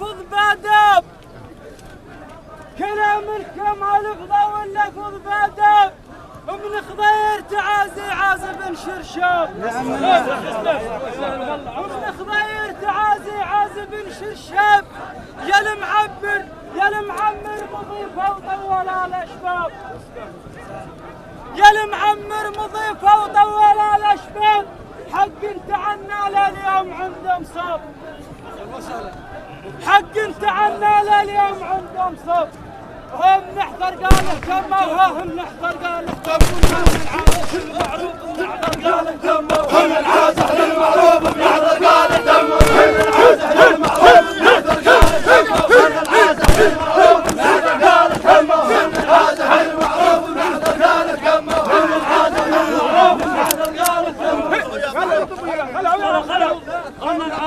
اللفظ بادب كلام الكمال فضا واللفظ بادب ومن خضير تعازي عازب شرشاب ومن خضير تعازي عازب شرشاب يا المعمر مضيفه وطول على شباب يا المعمر مضيفه وطول على شباب حق انت عنا لليوم عندهم صب حق انت عنا لليوم عندهم صب هم نحضر قاله كما وهم نحضر قاله كما هم العازح للمعروف بنحضر قاله كما هم العازح للمعروف بنحضر قاله كما هم العازح للمعروف بنحضر قاله كما هم العازح للمعروف بنحضر قاله كما هم العازح للمعروف بنحضر قاله كما هم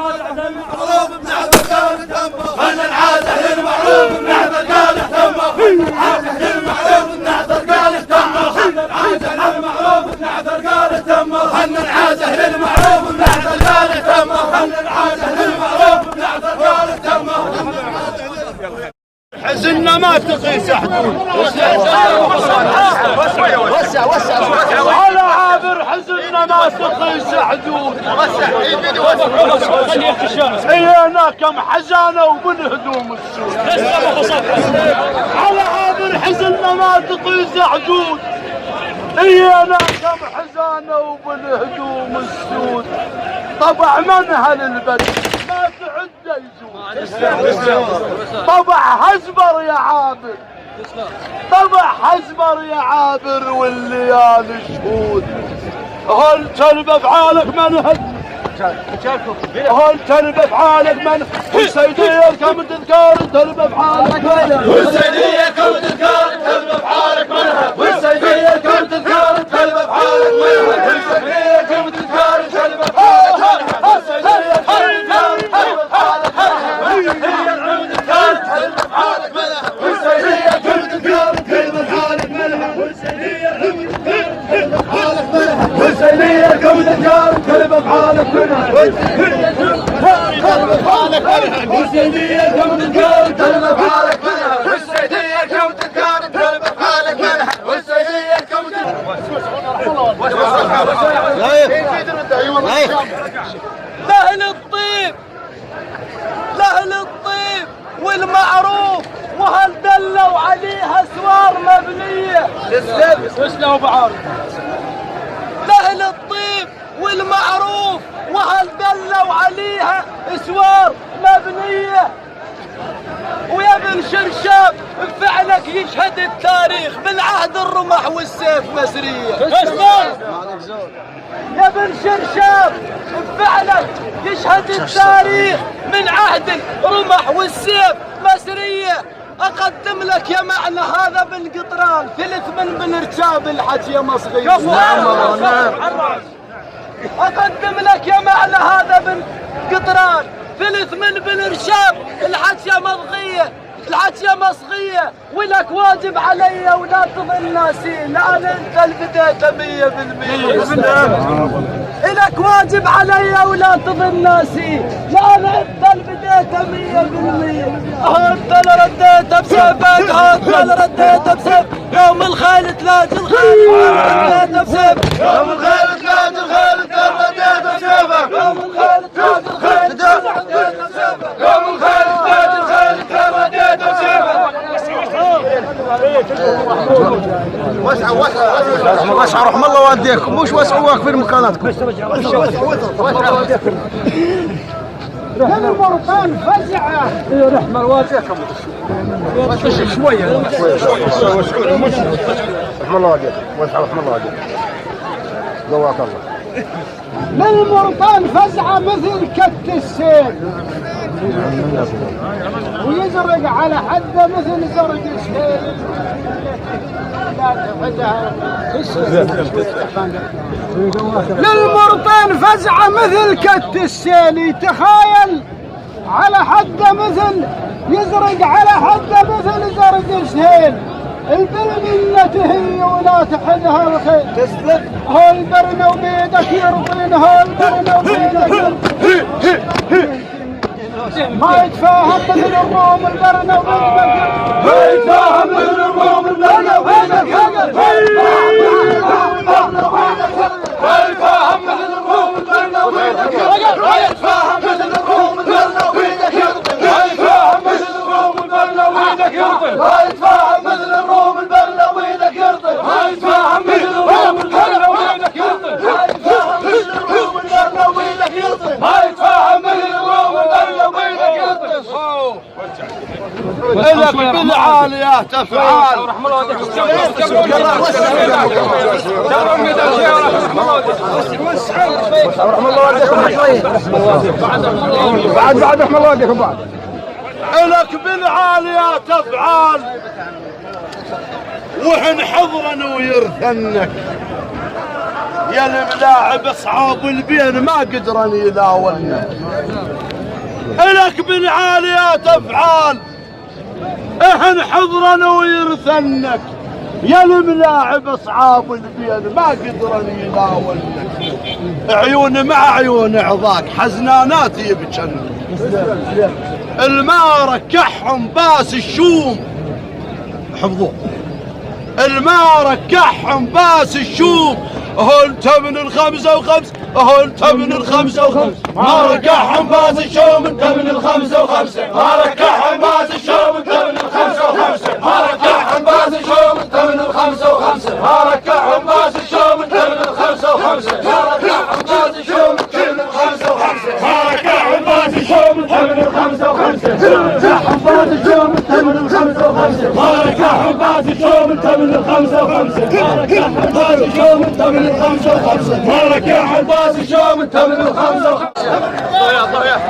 العازح للمعروف بنحضر قاله كما هم العازح للمعروف بنحضر قاله كما العازح للمعروف بنحضر قاله كما العازح للمعروف بنحضر قاله كما العازح للمعروف بنحضر قاله كما العازح للمعروف بنحضر قاله كما حزننا ما تقيس حدود على عابر حزننا ما تقيس حدود حيانا كم حزانه ومن هدوم السود على عابر حزننا ما تقيس حدود حيانا كم حزانه ومن هدوم السود طبع منها للبدر ما تعد يزود طبع حزبر يا عابر طبع حزبر يا عابر والليالي شهود هل تلب افعالك من هل تلب افعالك من والسيدية كم تذكار تلب افعالك منها والسيدية كم تذكار تلب افعالك منها والسيدية كم تذكار تلب افعالك منها والسيدية كم تذكار تلب افعالك منها والسيدية كم تذكار تلب افعالك منها والسيدية كم تذكار والسيدية كم تذكار تلب افعالك منها والسيدية كم تذكار تلب افعالك منها والسيدية كم تذكار تلب افعالك منها والسيدية كم لأهل الطيب لأهل الطيب والمعروف وهل دلوا عليها اسوار مبنيه وسلوا بعض لأهل الطيب والمعروف وهل دلوا عليها اسوار مبنيه ويا بن شرشاب بفعلك يشهد التاريخ من عهد الرمح والسيف مسريه يا بن شرشاب بفعلك يشهد التاريخ من عهد الرمح والسيف مسريه اقدم لك يا معنى هذا بن قطران ثلث من بالارتاب الحكي مصغي اقدم لك يا معنى هذا بن قطران ثلث من بالارشاب الحكي مضغيه الحكي مصغيه ولك واجب علي ولا تظن ناسي لان انت اللي بديت 100% لك واجب علي ولا تظن ناسي لان انت اللي بديت 100% انت اللي رديت بسببك انت اللي رديت بسبب يوم الخيل تلاقي الخيل رديت بسبب يوم الخيل تلاقي الخيل رديت بسببك يوم الخيل تلاقي الخيل رديت بسبب يوم الخيل تلاقي الخيل رديت بسببك وسعوا رحم الله والديكم مش وسعوا واقفين مكاناتكم كان المرطان فزعه رحم والديكم شويه رحم الله والديكم وسعوا رحم الله والديكم جواك الله للمرطان فزعه مثل كت السيل ويزرق على حده مثل زرق السيل للمرطان فزعه مثل كت السيل يتخايل على حده مثل يزرق على حده مثل زرق السيل البرمية هي ولا تحدها الخيل تسلم هو البرمة وبيدك يرطين هو البرمة وبيدك يرطين ما يتفاهم مثل الروم البرناوي ما يتفاهم مثل الروم البرناوي ما يتفاهم مثل الروم البرناوي ما يتفاهم مثل الروم البرناوي ما يتفاهم مثل الروم البرناوي ما يتفاهم مثل الروم البرناوي ما يتفاهم مثل الروم البرناوي ما يتفاهم مثل الروم البرناوي لك بالعالية تفعال بعد رحم الله والديكم بعد لك بالعالية تفعال وحن حضرا ويرثنك يا الملاعب اصحاب البين ما قدرن يلاولنا لك بالعالية تفعال احن حضرا ويرثنك يا الملاعب اصحاب البين ما قدرن يلاولنا عيون مع عيون عضاك حزنانات يبجن المارك كحهم باس الشوم حفظوه المارك كحهم باس الشوم هو انت من الخمسة وخمس هو انت من الخمسة وخمس مارك كحهم باس الشوم انت من الخمسة وخمسة مارك كحهم باس الشوم انت من الخمسة وخمسة مارك كحهم باس الشوم انت من الخمسة وخمسة مارك كحهم باس الشوم انت من الخمسة وخمسة مارك كحهم باس الشوم انت من الخمسة وخمسة مارك كحهم باس الشوم انت من الخمسة وخمسة كحهم باس الشوم انت من الخمسة وخمسة مارك كحهم باس الشوم انت من الخمسة وخمسة مارك كحهم باس الشوم انت من الخمسة وخمسة مارك كحهم باس الشوم انت من الخمسة وخمسة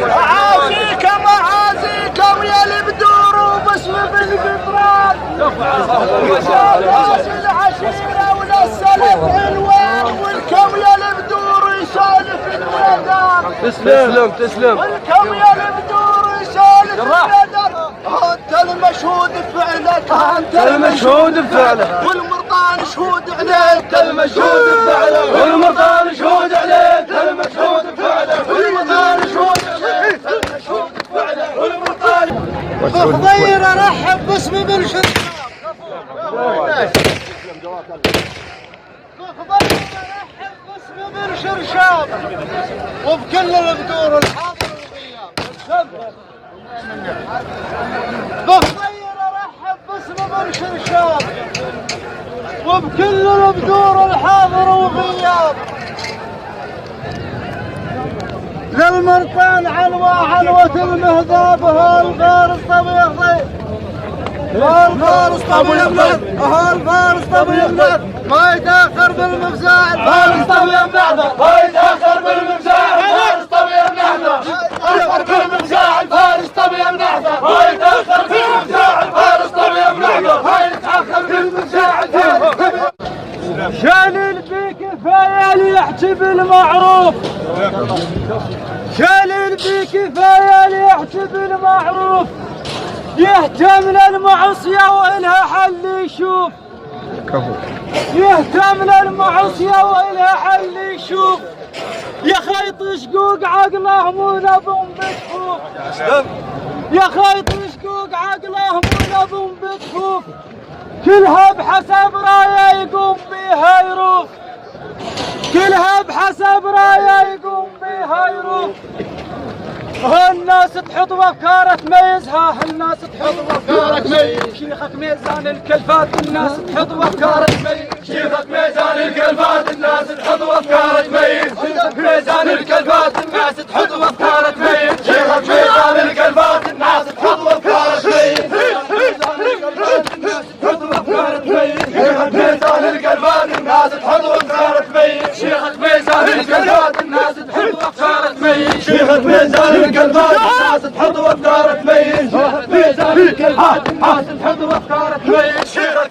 معازيكم معازيكم يا اللي بدوروا باسم بالقطران ناس العشيرة ولا السلف الوان والكم يا اللي بدوروا يسالف الولدان تسلم والكم يا اللي بدوروا يسالف الولدان انت المشهود بفعلك انت المشهود بفعلك والمرضان شهود عليك المشهود بفعلك والمطار شهود عليك المشهود بفعلك والمطار شهود عليك المشهود بفعلك والمطار بخضير ارحب باسم بن شرشاب بخضير ارحب باسم بن شرشاب وبكل البدور الحاضر والغياب بخضير ارحب باسم بن شرشاب وبكل البدور الحاضر وغياب للمرطان عنوة المهذاب هالفارس طبيب هالفارس طبيب هالفارس طبيب ما يتاخر بالمفزاع فارس طبيب نحضر ما يتاخر بالمفزاع فارس طبيب نحضر يتاخر بالمفزاع فارس طبيب نحضر ما يتاخر بالمفزاع فارس طبيب نحضر ما يتاخر بالمفزاع شالل بك كفايه ليحكي بالمعروف شالل بك كفايه ليحكي بالمعروف يهتم للمعصيه والها حل يشوف يهتم للمعصيه والها حل يشوف يا خيط شقوق عقله مو نظم بكفوف يا خيط شقوق عقله مو نظم بكفوف كلها بحسب رايه يقوم بها يروف كلها بحسب رايه يقوم بها يروف الناس تحط بافكار تميزها الناس تحط بافكار تميز شيخك ميزان الكلفات الناس تحط بافكار تميز شيخك ميزان الكلفات الناس تحط بافكار تميز شيخك ميزان الكلفات الناس تحط بافكار تميز شيخك ميزان الكلفات الناس تحط بافكار تميز شيخك ميزان الكلفات الناس تحط بافكار تميز شيخك ميزان الكلفات الناس تحط بافكار تميز شيخك ميزان الكلفات الناس تحط بافكار تميز شيخك ميزان الكلفات الناس تحط بافكار تميز شيخك